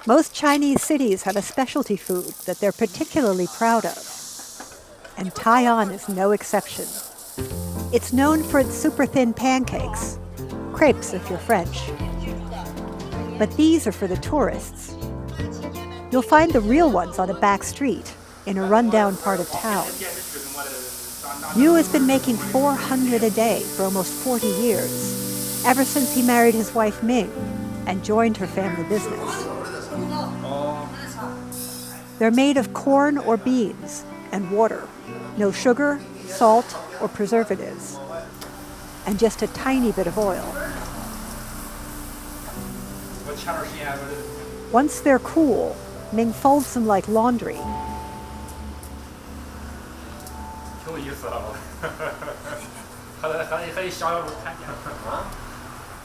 Most Chinese cities have a specialty food that they're particularly proud of, and Tai-an is no exception. It's known for its super thin pancakes, crepes if you're French. But these are for the tourists. You'll find the real ones on a back street in a rundown part of town. Liu has been making 400 a day for almost 40 years, ever since he married his wife Ming and joined her family business. They're made of corn or beans and water, no sugar, salt, or preservatives, and just a tiny bit of oil. Once they're cool, Ming folds them like laundry.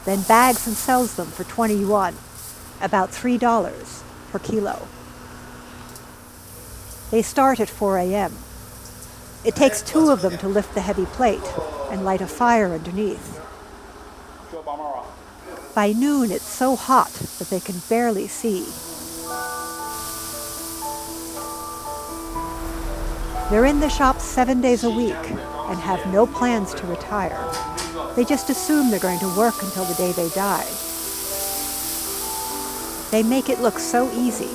Then bags and sells them for 20 yuan, about $3 per kilo. They start at 4 a.m. It takes 2 of them to lift the heavy plate and light a fire underneath. By noon, it's so hot that they can barely see. They're in the shop 7 days a week and have no plans to retire. They just assume they're going to work until the day they die. They make it look so easy.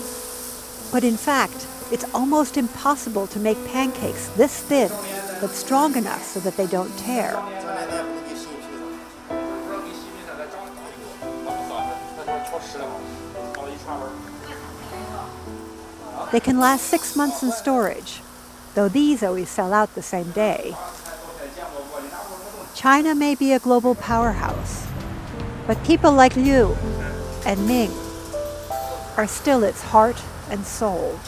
But in fact, it's almost impossible to make pancakes this thin, but strong enough so that they don't tear. They can last 6 months in storage, though these always sell out the same day. China may be a global powerhouse, but people like Liu and Ming are still its heart and soul.